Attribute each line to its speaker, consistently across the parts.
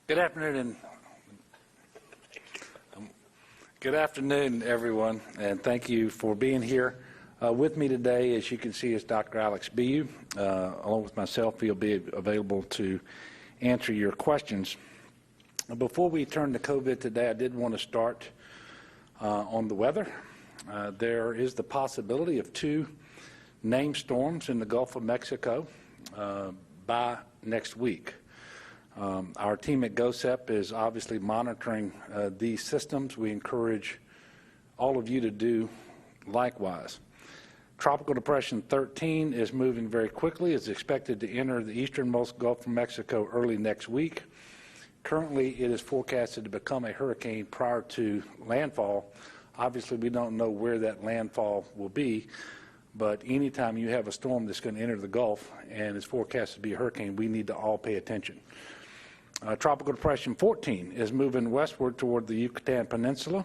Speaker 1: Good afternoon, everyone, and thank you for being here. With me today, as you can see, is Dr. Alex Bu. Along with myself, he'll be available to answer your questions. Before we turn to COVID today, I did want to start on the weather. There is the possibility of 2 named storms in the Gulf of Mexico by next week. Our team at GOSEP is obviously monitoring these systems. We encourage all of you to do likewise. Tropical Depression 13 is moving very quickly. It's expected to enter the easternmost Gulf of Mexico early next week. Currently, it is forecasted to become a hurricane prior to landfall. Obviously, we don't know where that landfall will be, but anytime you have a storm that's going to enter the Gulf and is forecasted to be a hurricane, we need to all pay attention. Tropical Depression 14 is moving westward toward the Yucatan Peninsula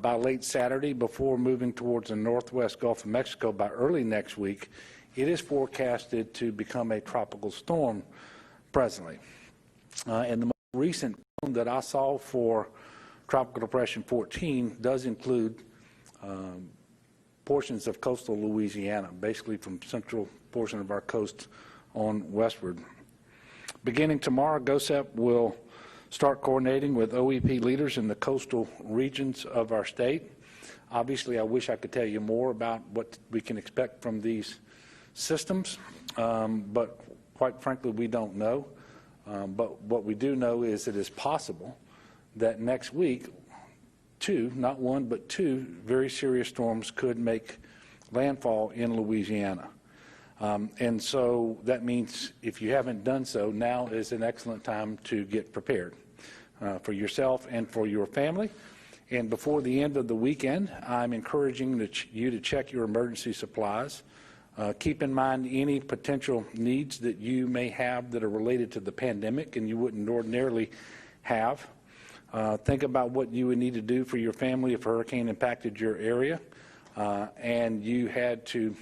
Speaker 1: by late Saturday before moving towards the northwest Gulf of Mexico by early next week. It is forecasted to become a tropical storm presently. And the most recent that I saw for Tropical Depression 14 does include portions of coastal Louisiana, basically from central portion of our coast on westward. Beginning tomorrow, GOSEP will start coordinating with OEP leaders in the coastal regions of our state. Obviously, I wish I could tell you more about what we can expect from these systems, but quite frankly, we don't know. But what we do know is it is possible that next week, 2, not 1, but 2 very serious storms could make landfall in Louisiana. And so that means if you haven't done so, now is an excellent time to get prepared for yourself and for your family. And before the end of the weekend, I'm encouraging you to check your emergency supplies. Keep in mind any potential needs that you may have that are related to the pandemic and you wouldn't ordinarily have. Think about what you would need to do for your family if a hurricane impacted your area and you had to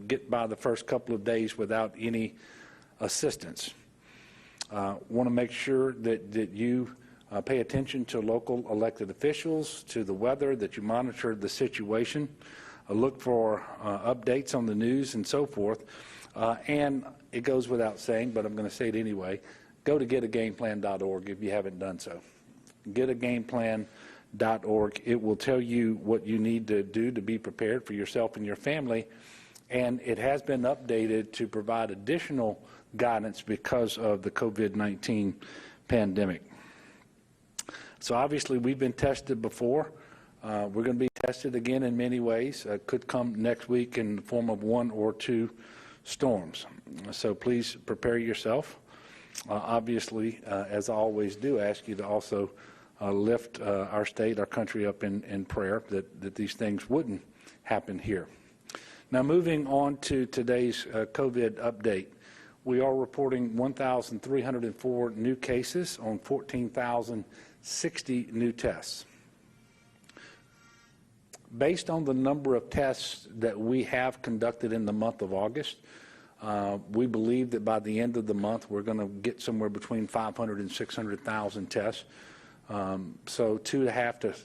Speaker 1: get by the first couple of days without any assistance. Want to make sure that you pay attention to local elected officials, to the weather, that you monitor the situation, look for updates on the news and so forth. And it goes without saying, but I'm going to say it anyway, go to getagameplan.org if you haven't done so. Getagameplan.org. It will tell you what you need to do to be prepared for yourself and your family. And it has been updated to provide additional guidance because of the COVID-19 pandemic. So obviously we've been tested before. We're going to be tested again in many ways. Could come next week in the form of 1 or 2 storms. So please prepare yourself. Obviously, as I always do, ask you to also lift our state, our country up in prayer that these things wouldn't happen here. Now, moving on to today's COVID update, we are reporting 1,304 new cases on 14,060 new tests. Based on the number of tests that we have conducted in the month of August, we believe that by the end of the month, we're going to get somewhere between 500 and 600,000 tests. So 2.5 to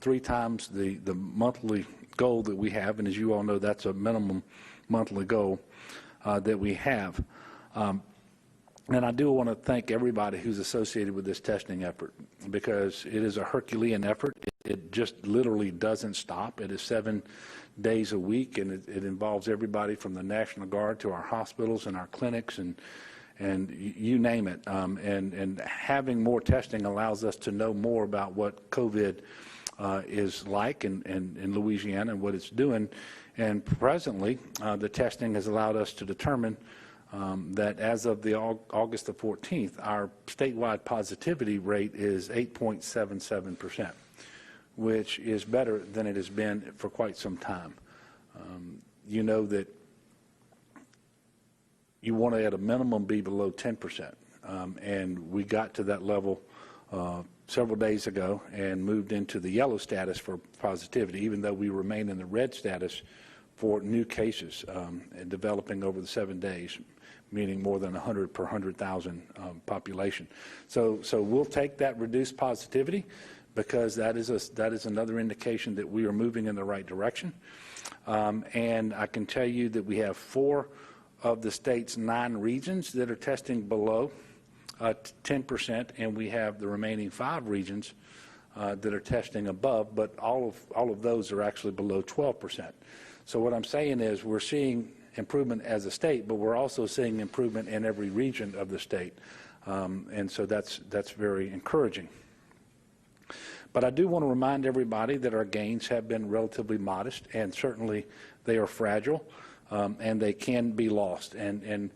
Speaker 1: 3 times the monthly goal that we have, and as you all know, that's a minimum monthly goal that we have. And I do want to thank everybody who's associated with this testing effort because it is a Herculean effort. It just literally doesn't stop. It is 7 days a week, and it involves everybody from the National Guard to our hospitals and our clinics and you name it. And having more testing allows us to know more about what COVID is like in Louisiana and what it's doing. And presently, the testing has allowed us to determine that as of the August the 14th, our statewide positivity rate is 8.77%, which is better than it has been for quite some time. You know that you want to at a minimum be below 10%, and we got to that level several days ago and moved into the yellow status for positivity, even though we remain in the red status for new cases developing over the 7 days, meaning more than 100 per 100,000 population. So we'll take that reduced positivity, because that is another indication that we are moving in the right direction. And I can tell you that we have 4 of the state's 9 regions that are testing below 10%, and we have the remaining 5 regions that are testing above, but all of those are actually below 12%. So what I'm saying is we're seeing improvement as a state, but we're also seeing improvement in every region of the state, and so that's very encouraging. But I do want to remind everybody that our gains have been relatively modest, and certainly they are fragile, and they can be lost. And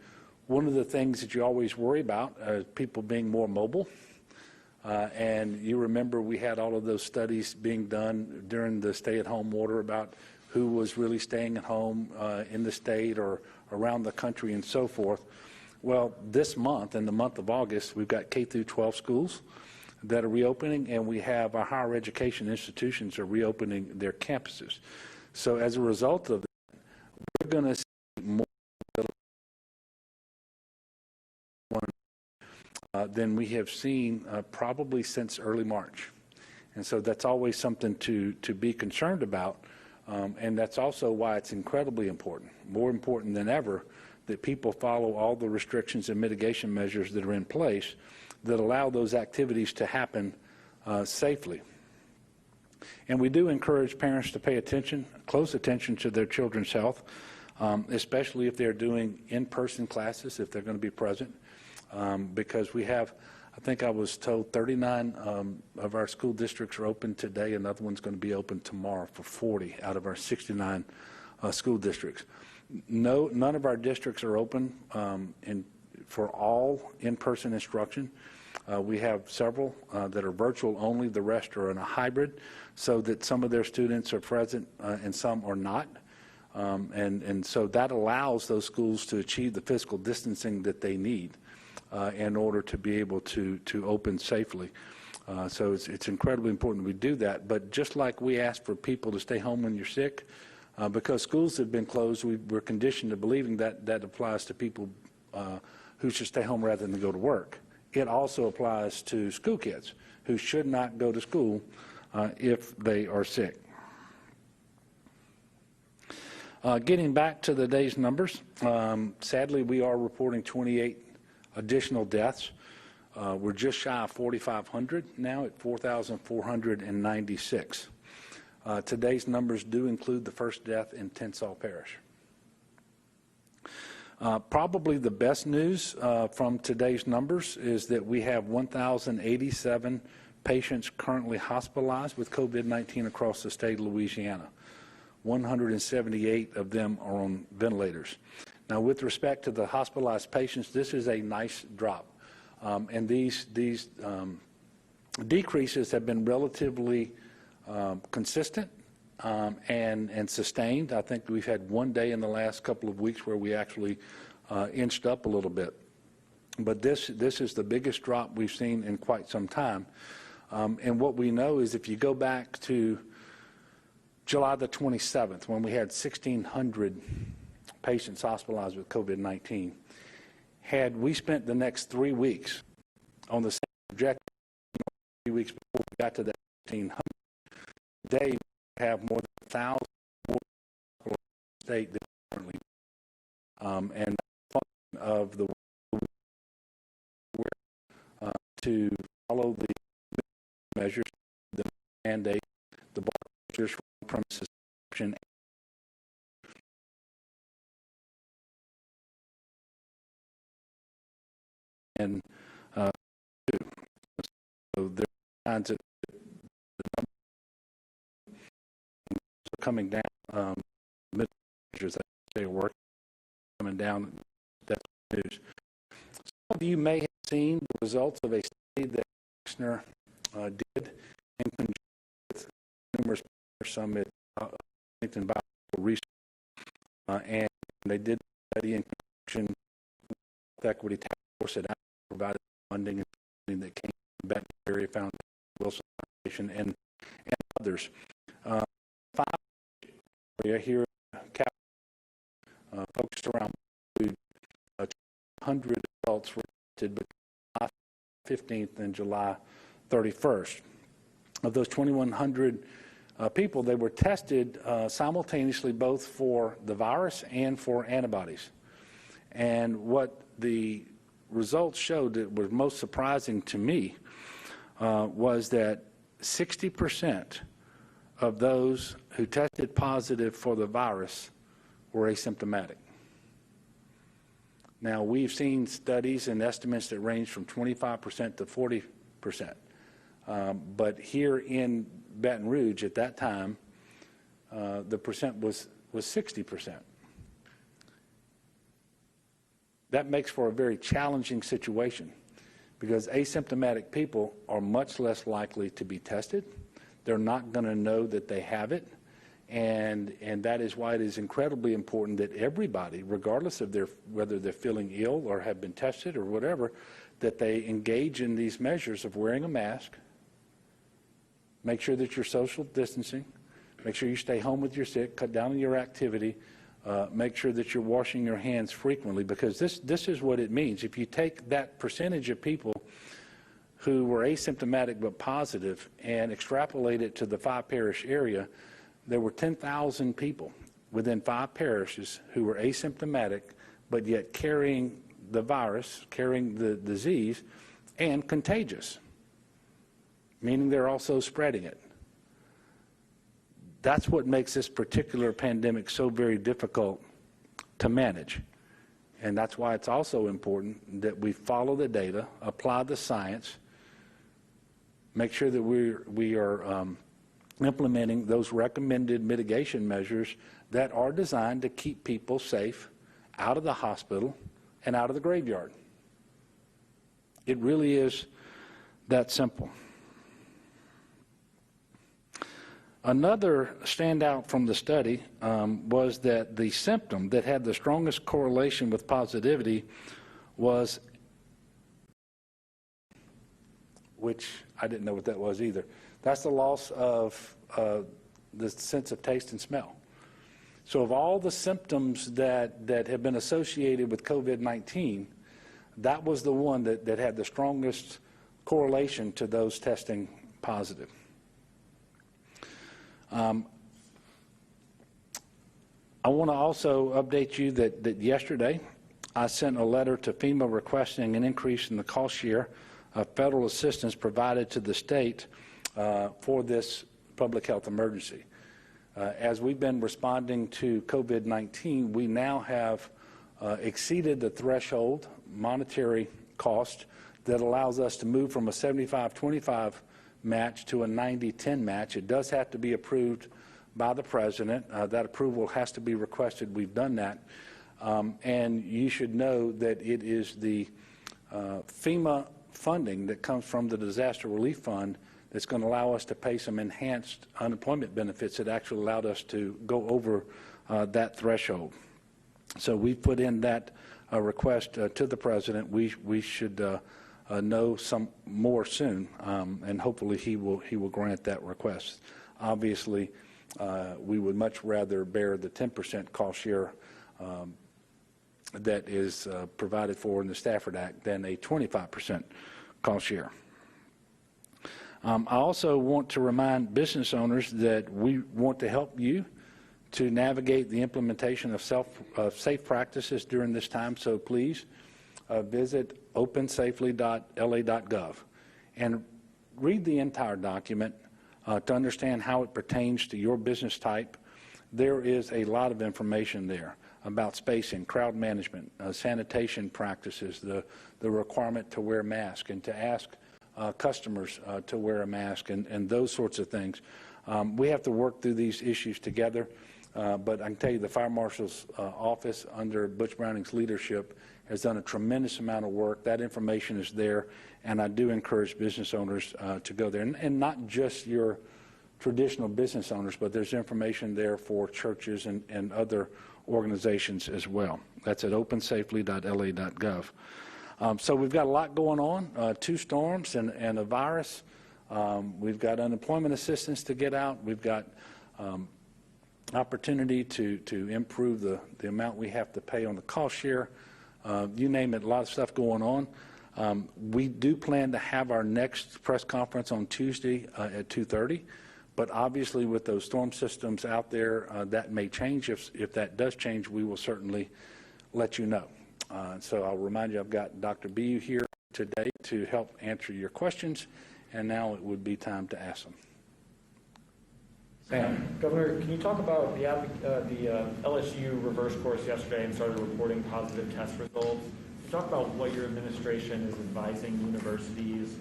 Speaker 1: one of the things that you always worry about is people being more mobile. And you remember we had all of those studies being done during the stay-at-home order about who was really staying at home in the state or around the country and so forth. Well, this month, in the month of August, we've got K through 12 schools that are reopening, and we have our higher education institutions are reopening their campuses. So as a result of that, we're going to see more than we have seen probably since early March. And so that's always something to be concerned about. And that's also why it's incredibly important, more important than ever, that people follow all the restrictions and mitigation measures that are in place that allow those activities to happen safely. And we do encourage parents to pay attention, close attention to their children's health, especially if they're doing in-person classes, if they're going to be present, because we have, I think I was told 39 of our school districts are open today. Another one's going to be open tomorrow for 40 out of our 69 school districts. None of our districts are open for all in-person instruction. We have several that are virtual only. The rest are in a hybrid, so that some of their students are present and some are not. And so that allows those schools to achieve the physical distancing that they need in order to be able to open safely. So it's incredibly important we do that. But just like we ask for people to stay home when you're sick, because schools have been closed, we're conditioned to believing that that applies to people who should stay home rather than go to work. It also applies to school kids who should not go to school if they are sick. Getting back to the day's numbers, sadly we are reporting 28 additional deaths. We're just shy of 4,500 now at 4,496. Today's numbers do include the first death in Tensall Parish. Probably the best news from today's numbers is that we have 1,087 patients currently hospitalized with COVID-19 across the state of Louisiana. 178 of them are on ventilators. Now, with respect to the hospitalized patients, this is a nice drop. And these decreases have been relatively consistent and sustained. I think we've had one day in the last couple of weeks where we actually inched up a little bit. But this is the biggest drop we've seen in quite some time. And what we know is if you go back to July the 27th, when we had 1,600 patients hospitalized with COVID-19, had we spent the next 3 weeks on the same objective, 3 weeks before we got to that 1,600, today we have more than 1,000 more in the state than currently. And the of the to follow the measures, the mandate, the bar measures, premises option, and so there are kinds of coming down. Measures that they work coming down. That's news. Some of you may have seen the results of a study that Exner did in conjunction with numerous some at Washington Biological Research, and they did a study in conjunction with Equity Task Force that provided funding and funding that came from Benton Area Foundation, Wilson Foundation, and others. 5 area here focused around food, 2,100 adults were tested between July 15th and July 31st. Of those 2,100 people, they were tested simultaneously both for the virus and for antibodies. And what the results showed that was most surprising to me was that 60% of those who tested positive for the virus were asymptomatic. Now, we've seen studies and estimates that range from 25% to 40%. But here in Baton Rouge at that time, the percent was 60%. That makes for a very challenging situation because asymptomatic people are much less likely to be tested. They're not going to know that they have it. And that is why it is incredibly important that everybody, regardless of whether they're feeling ill or have been tested or whatever, that they engage in these measures of wearing a mask, make sure that you're social distancing, make sure you stay home with your sick, cut down on your activity, make sure that you're washing your hands frequently, because this is what it means. If you take that percentage of people who were asymptomatic but positive and extrapolate it to the 5-parish area, there were 10,000 people within 5 parishes who were asymptomatic but yet carrying the virus, carrying the disease, and contagious, meaning they're also spreading it. That's what makes this particular pandemic so very difficult to manage. And that's why it's also important that we follow the data, apply the science, make sure that we are implementing those recommended mitigation measures that are designed to keep people safe out of the hospital and out of the graveyard. It really is that simple. Another standout from the study was that the symptom that had the strongest correlation with positivity was, which I didn't know what that was either. That's the loss of the sense of taste and smell. So of all the symptoms that have been associated with COVID-19, that was the one that had the strongest correlation to those testing positive. I want to also update you that yesterday I sent a letter to FEMA requesting an increase in the cost share of federal assistance provided to the state for this public health emergency. As we've been responding to COVID-19, we now have exceeded the threshold monetary cost that allows us to move from a 75-25 match to a 90-10 match. It does have to be approved by the president. That approval has to be requested. We've done that. And you should know that it is the FEMA funding that comes from the Disaster Relief Fund that's going to allow us to pay some enhanced unemployment benefits that actually allowed us to go over that threshold. So we've put in that request to the president. We should know some more soon, and hopefully he will grant that request. Obviously, we would much rather bear the 10% cost share that is provided for in the Stafford Act than a 25% cost share. I also want to remind business owners that we want to help you to navigate the implementation of safe practices during this time, so please visit opensafely.la.gov and read the entire document to understand how it pertains to your business type. There is a lot of information there about spacing, crowd management, sanitation practices, the requirement to wear masks and to ask customers to wear a mask and those sorts of things. We have to work through these issues together, but I can tell you the Fire Marshal's office under Butch Browning's leadership has done a tremendous amount of work. That information is there, and I do encourage business owners to go there, and not just your traditional business owners, but there's information there for churches and other organizations as well. That's at opensafely.la.gov. So we've got a lot going on, 2 storms and a virus. We've got unemployment assistance to get out. We've got opportunity to improve the amount we have to pay on the cost share. you name it, a lot of stuff going on. We do plan to have our next press conference on Tuesday at 2:30, but obviously with those storm systems out there, that may change. If that does change, we will certainly let you know. So I'll remind you, I've got Dr. Bu here today to help answer your questions, and now it would be time to ask them. Sam.
Speaker 2: Governor, can you talk about the LSU reverse course yesterday and started reporting positive test results? Can you talk about what your administration is advising universities,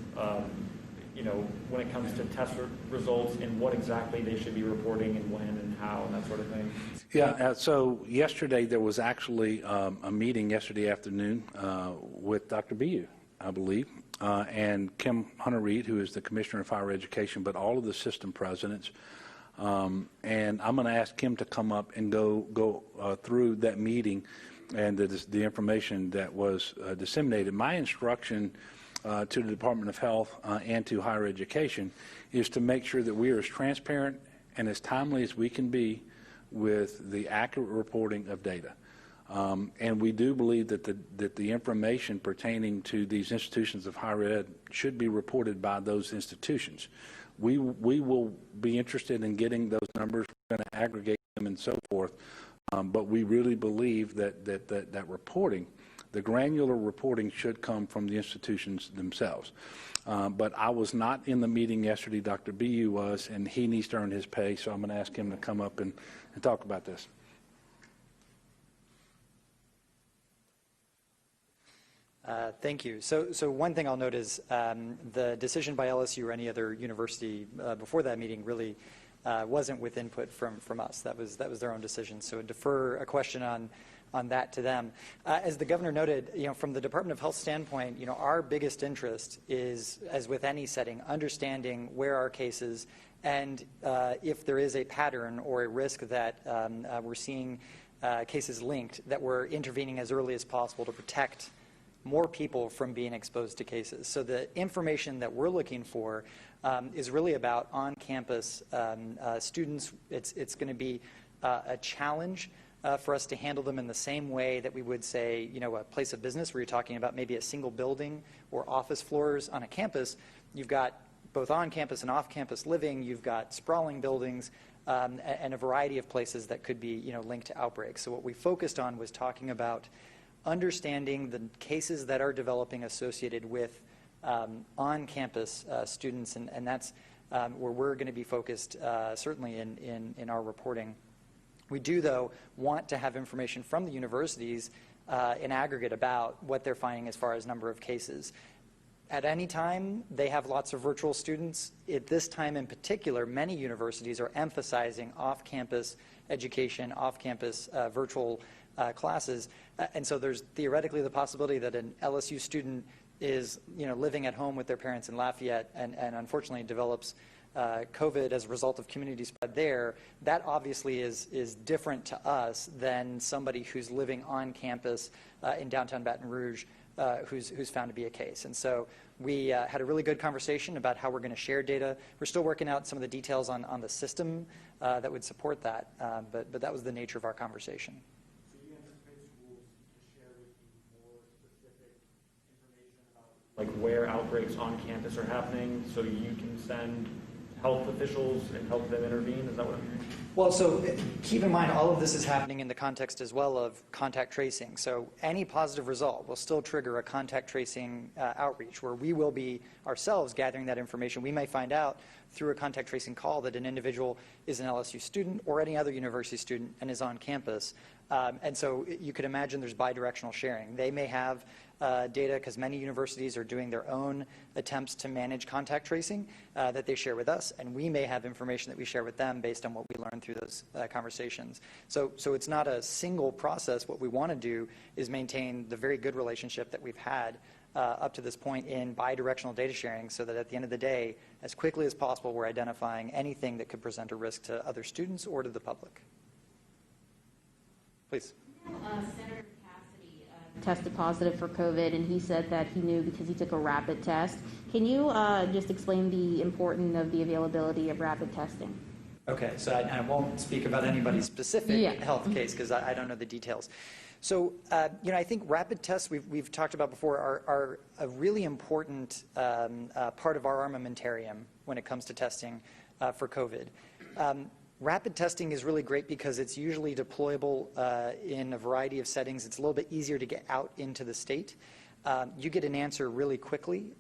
Speaker 2: when it comes to test results and what exactly they should be reporting and when and how and that sort of thing?
Speaker 1: Yeah, so yesterday there was actually a meeting yesterday afternoon with Dr. Bu, I believe, and Kim Hunter-Reid, who is the Commissioner of Higher Education, but all of the system presidents. And I'm going to ask Kim to come up and go through that meeting and the information that was disseminated. My instruction to the Department of Health and to higher education is to make sure that we are as transparent and as timely as we can be with the accurate reporting of data. And we do believe that the information pertaining to these institutions of higher ed should be reported by those institutions. We will be interested in getting those numbers. We're going to aggregate them and so forth. But we really believe that reporting, the granular reporting, should come from the institutions themselves. But I was not in the meeting yesterday. Dr. Bu was, and he needs to earn his pay, so I'm going to ask him to come up and talk about this.
Speaker 3: Thank you. So one thing I'll note is the decision by LSU or any other university before that meeting really wasn't with input from us. That was their own decision. So defer a question on that to them. As the governor noted, from the Department of Health standpoint, our biggest interest is, as with any setting, understanding where our cases and if there is a pattern or a risk that we're seeing cases linked, that we're intervening as early as possible to protect more people from being exposed to cases. So the information that we're looking for is really about on-campus students. It's going to be a challenge for us to handle them in the same way that we would say, a place of business where you're talking about maybe a single building or office floors on a campus. You've got both on-campus and off-campus living. You've got sprawling buildings and a variety of places that could be, linked to outbreaks. So what we focused on was talking about understanding the cases that are developing associated with on-campus students, and that's where we're going to be focused, certainly in our reporting. We do, though, want to have information from the universities in aggregate about what they're finding as far as number of cases. At any time, they have lots of virtual students. At this time in particular, many universities are emphasizing off-campus education, off-campus virtual classes, and so there's theoretically the possibility that an LSU student is, living at home with their parents in Lafayette and unfortunately develops COVID as a result of community spread there. That obviously is different to us than somebody who's living on campus in downtown Baton Rouge who's found to be a case. And so we had a really good conversation about how we're going to share data. We're still working out some of the details on the system that would support that, but that was the nature of our conversation.
Speaker 2: Like where outbreaks on campus are happening, so you can send health officials and help them intervene? Is that what I'm hearing?
Speaker 3: Well, so keep in mind, all of this is happening in the context as well of contact tracing. So any positive result will still trigger a contact tracing outreach where we will be ourselves gathering that information. We may find out through a contact tracing call that an individual is an LSU student or any other university student and is on campus. And so you could imagine there's bidirectional sharing. They may have data, because many universities are doing their own attempts to manage contact tracing that they share with us, and we may have information that we share with them based on what we learned through those conversations. So it's not a single process. What we want to do is maintain the very good relationship that we've had up to this point in bidirectional data sharing, so that at the end of the day, as quickly as possible, we're identifying anything that could present a risk to other students or to the public. Please.
Speaker 4: Senator Cassidy tested positive for COVID, and he said that he knew because he took a rapid test. Can you just explain the importance of the availability of rapid testing?
Speaker 3: Okay, so I won't speak about anybody's specific health case because I don't know the details. So, I think rapid tests we've talked about before are a really important part of our armamentarium when it comes to testing for COVID. Rapid testing is really great because it's usually deployable in a variety of settings. It's a little bit easier to get out into the state. You get an answer really quickly.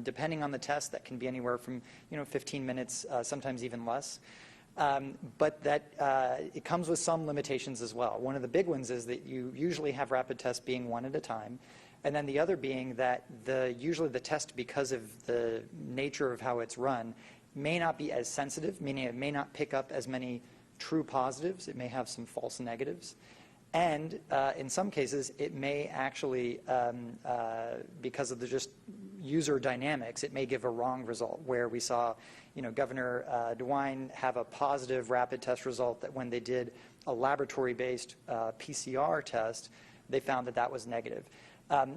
Speaker 3: Depending on the test, that can be anywhere from 15 minutes, sometimes even less. But that it comes with some limitations as well. One of the big ones is that you usually have rapid tests being one at a time. And then the other being that usually the test, because of the nature of how it's run, may not be as sensitive, meaning it may not pick up as many true positives. It may have some false negatives. And in some cases, it may actually, because of the just user dynamics, it may give a wrong result, where we saw Governor DeWine have a positive rapid test result that when they did a laboratory-based PCR test, they found that was negative.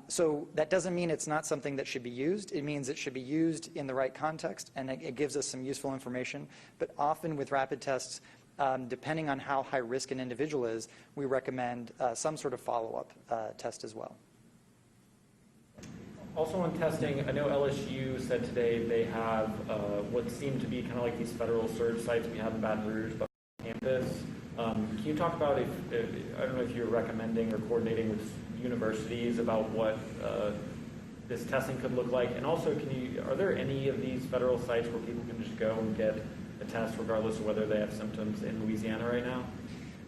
Speaker 3: So that doesn't mean it's not something that should be used. It means it should be used in the right context, and it gives us some useful information. But often with rapid tests, depending on how high risk an individual is, we recommend some sort of follow-up test as well.
Speaker 2: Also on testing, I know LSU said today they have what seem to be kind of like these federal surge sites we have in Baton Rouge, but on campus. Can you talk about if I don't know if you're recommending or coordinating with universities about what this testing could look like, and also are there any of these federal sites where people can just go and get a test regardless of whether they have symptoms in Louisiana right now?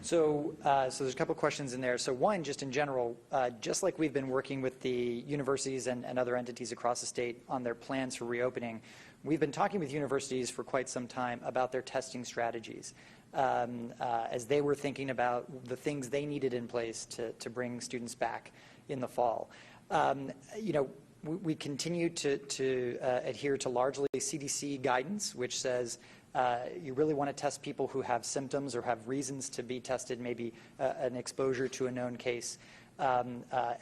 Speaker 3: So there's a couple questions in there. So one, just in general, just like we've been working with the universities and other entities across the state on their plans for reopening, we've been talking with universities for quite some time about their testing strategies as they were thinking about the things they needed in place to bring students back in the fall. We continue to adhere to largely CDC guidance, which says you really want to test people who have symptoms or have reasons to be tested, maybe an exposure to a known case,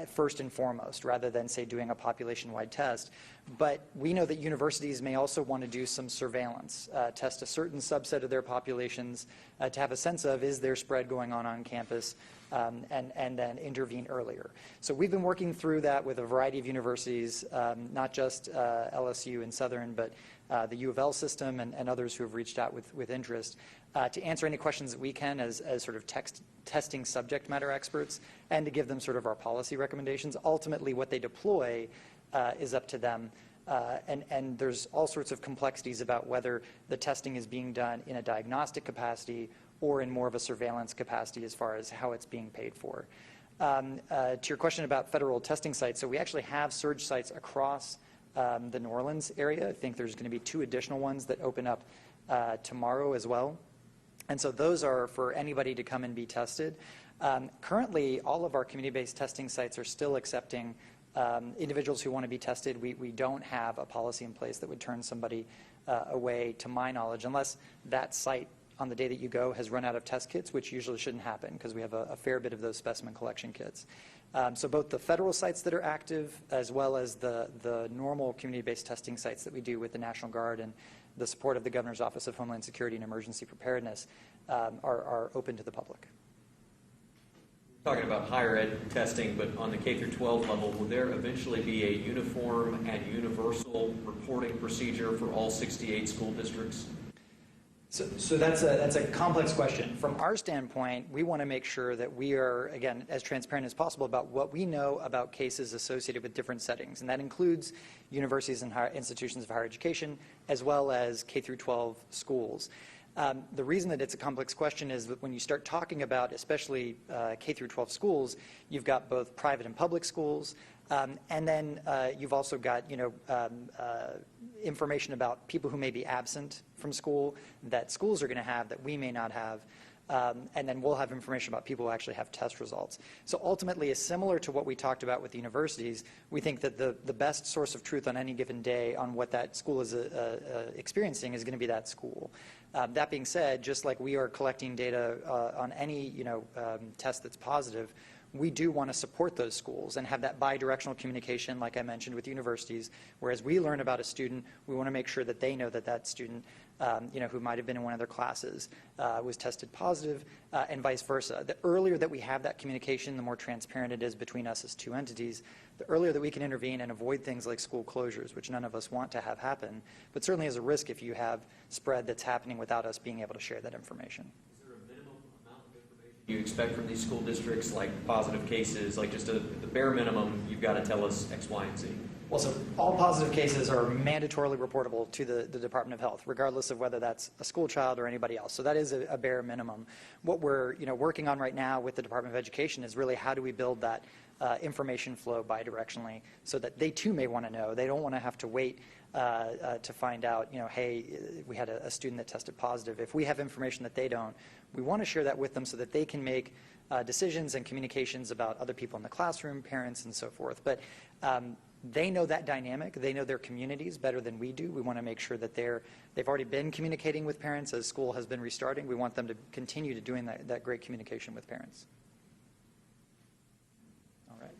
Speaker 3: first and foremost, rather than, say, doing a population-wide test. But we know that universities may also want to do some surveillance, test a certain subset of their populations to have a sense of, is there spread going on campus, and then intervene earlier. So we've been working through that with a variety of universities, not just LSU and Southern, but the U of L system and others who have reached out with interest to answer any questions that we can as sort of testing subject matter experts, and to give them sort of our policy recommendations. Ultimately, what they deploy is up to them. And there's all sorts of complexities about whether the testing is being done in a diagnostic capacity or in more of a surveillance capacity as far as how it's being paid for. To your question about federal testing sites, so we actually have surge sites across the New Orleans area. I think there's going to be 2 additional ones that open up tomorrow as well. And so those are for anybody to come and be tested. Currently, all of our community-based testing sites are still accepting individuals who want to be tested. We don't have a policy in place that would turn somebody away, to my knowledge, unless that site on the day that you go has run out of test kits, which usually shouldn't happen because we have a fair bit of those specimen collection kits. So both the federal sites that are active as well as the normal community-based testing sites that we do with the National Guard and the support of the Governor's Office of Homeland Security and Emergency Preparedness are open to the public.
Speaker 5: Talking about higher ed testing, but on the K through 12 level, will there eventually be a uniform and universal reporting procedure for all 68 school districts?
Speaker 3: So that's a complex question. From our standpoint, we want to make sure that we are, again, as transparent as possible about what we know about cases associated with different settings, and that includes universities and institutions of higher education, as well as K through 12 schools. The reason that it's a complex question is that when you start talking about, especially K through 12 schools, you've got both private and public schools, and then you've also got, information about people who may be absent from school that schools are going to have that we may not have. And then we'll have information about people who actually have test results. So ultimately, it's similar to what we talked about with the universities. We think that the best source of truth on any given day on what that school is experiencing is going to be that school. That being said, just like we are collecting data on any test that's positive, we do want to support those schools and have that bi-directional communication, like I mentioned, with universities. Whereas we learn about a student, we want to make sure that they know that that student, who might have been in one of their classes, was tested positive, and vice versa. The earlier that we have that communication, the more transparent it is between us as two entities. The earlier that we can intervene and avoid things like school closures, which none of us want to have happen, but certainly is a risk if you have spread that's happening without us being able to share that information.
Speaker 5: You expect from these school districts, like positive cases, like just the bare minimum, you've got to tell us X, Y, and Z?
Speaker 3: Well, so all positive cases are mandatorily reportable to the Department of Health, regardless of whether that's a school child or anybody else. So that is a bare minimum. What we're working on right now with the Department of Education is really how do we build that information flow bidirectionally so that they too may want to know. They don't want to have to wait to find out, hey, we had a student that tested positive. If we have information that they don't, we want to share that with them so that they can make decisions and communications about other people in the classroom, parents, and so forth. But they know that dynamic. They know their communities better than we do. We want to make sure that they've already been communicating with parents as school has been restarting. We want them to continue to doing that great communication with parents. All right.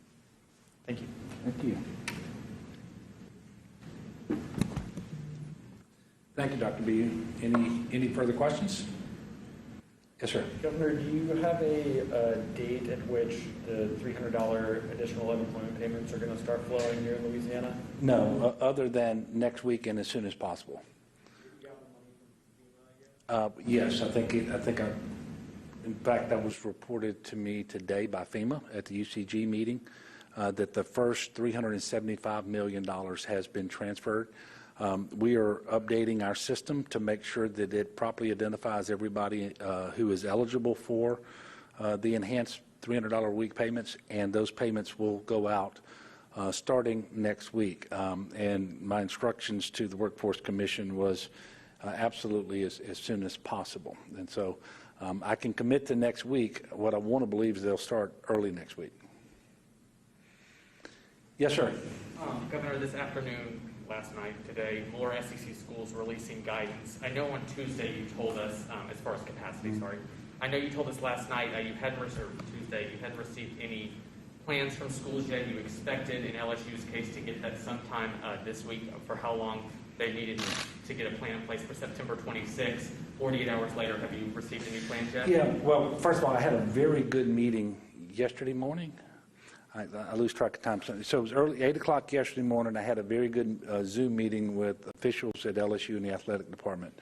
Speaker 3: Thank you.
Speaker 1: Thank you. Thank you, Dr. B. Any further questions? Yes, sir.
Speaker 2: Governor, do you have a date at which the $300 additional unemployment payments are going to start flowing here in Louisiana?
Speaker 1: No, other than next week and as soon as possible. Yes, I think in fact, that was reported to me today by FEMA at the UCG meeting, that the first $375 million has been transferred. We are updating our system to make sure that it properly identifies everybody who is eligible for the enhanced $300 a week payments, and those payments will go out starting next week. And my instructions to the Workforce Commission was absolutely as soon as possible. And so I can commit to next week. What I want to believe is they'll start early next week. Yes, sir.
Speaker 6: Governor, this afternoon, last night, today, more SEC schools releasing guidance. I know on Tuesday you told us, as far as capacity, sorry, I know you told us last night you hadn't received any plans from schools yet. You expected, in LSU's case, to get that sometime this week. For how long they needed to get a plan in place for September 26th. 48 hours later, have you received any plans yet?
Speaker 1: Yeah, well, first of all, I had a very good meeting yesterday morning. I lose track of time. So it was early, 8 o'clock yesterday morning. I had a very good Zoom meeting with officials at LSU in the athletic department.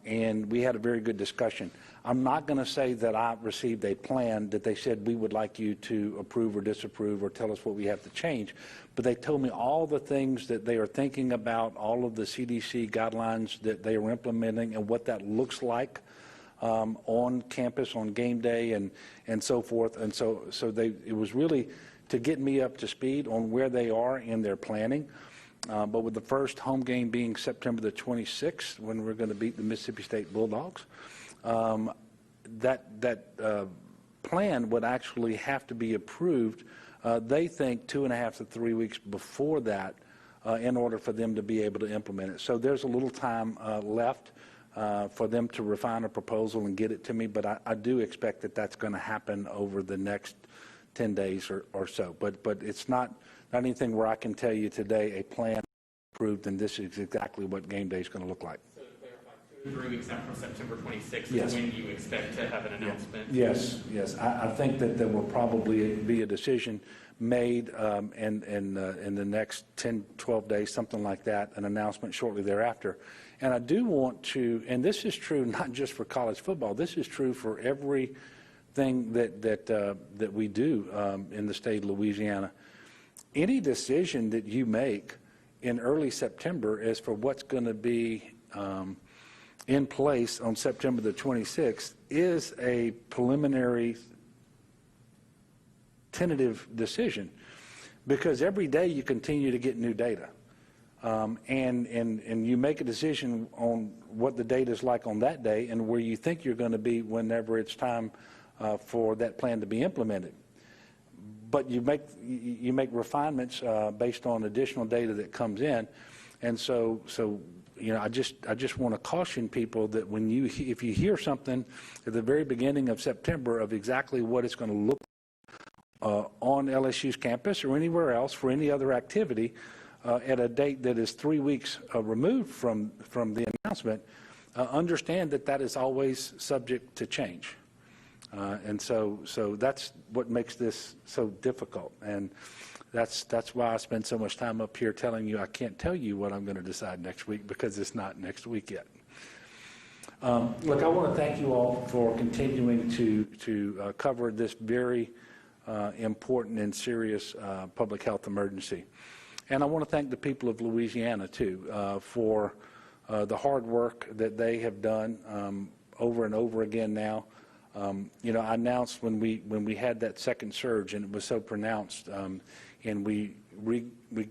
Speaker 1: And we had a very good discussion. I'm not going to say that I received a plan that they said we would like you to approve or disapprove or tell us what we have to change. But they told me all the things that they are thinking about, all of the CDC guidelines that they are implementing and what that looks like on campus on game day and so forth. And so it was really to get me up to speed on where they are in their planning. But with the first home game being September the 26th, when we're going to beat the Mississippi State Bulldogs, that plan would actually have to be approved, they think 2.5 to 3 weeks before that, in order for them to be able to implement it. So there's a little time left for them to refine a proposal and get it to me, but I do expect that that's going to happen over the next 10 days or so. But it's not anything where I can tell you today a plan approved and this is exactly what game day is going to look like.
Speaker 6: So to clarify, 2 to 3 weeks out from September 26th
Speaker 1: Yes.
Speaker 6: is when you expect to have an announcement?
Speaker 1: Yes. I think that there will probably be a decision made in the next 10, 12 days, something like that, an announcement shortly thereafter. And I do want to, and this is true not just for college football, this is true for everything that we do in the state of Louisiana. Any decision that you make in early September as for what's going to be in place on September the 26th is a preliminary tentative decision, because every day you continue to get new data. And you make a decision on what the data is like on that day and where you think you're going to be whenever it's time for that plan to be implemented. But you make refinements based on additional data that comes in, and so I just want to caution people that if you hear something at the very beginning of September of exactly what it's going to look on LSU's campus or anywhere else for any other activity at a date that is 3 weeks removed from the announcement, understand that that is always subject to change. And so that's what makes this so difficult. And that's why I spend so much time up here telling you I can't tell you what I'm going to decide next week, because it's not next week yet. Look, I want to thank you all for continuing to cover this very important and serious public health emergency. And I want to thank the people of Louisiana, too, for the hard work that they have done over and over again now. You know, I announced when we had that second surge and it was so pronounced, and we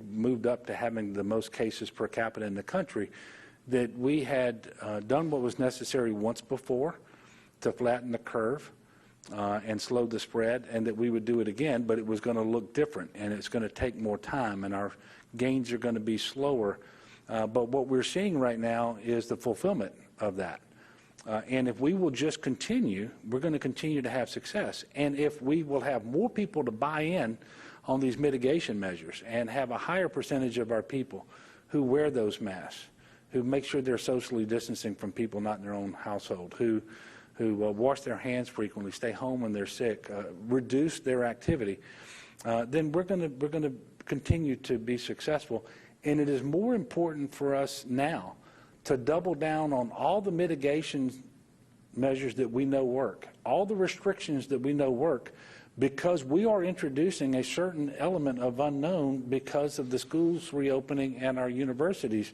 Speaker 1: moved up to having the most cases per capita in the country, that we had done what was necessary once before to flatten the curve and slow the spread, and that we would do it again, but it was going to look different, and it's going to take more time, and our gains are going to be slower. But what we're seeing right now is the fulfillment of that. And if we will just continue, we're going to continue to have success. And if we will have more people to buy in on these mitigation measures and have a higher percentage of our people who wear those masks, who make sure they're socially distancing from people not in their own household, who wash their hands frequently, stay home when they're sick, reduce their activity, then we're going to continue to be successful. And it is more important for us now to double down on all the mitigation measures that we know work, all the restrictions that we know work, because we are introducing a certain element of unknown because of the schools reopening and our universities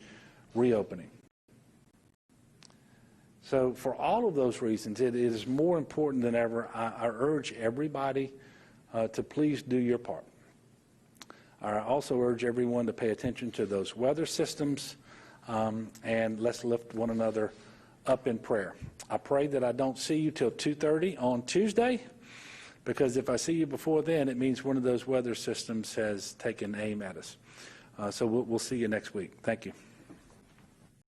Speaker 1: reopening. So for all of those reasons, it is more important than ever. I urge everybody to please do your part. I also urge everyone to pay attention to those weather systems, and let's lift one another up in prayer. I pray that I don't see you till 2:30 on Tuesday, because if I see you before then, it means one of those weather systems has taken aim at us. So we'll see you next week. Thank you.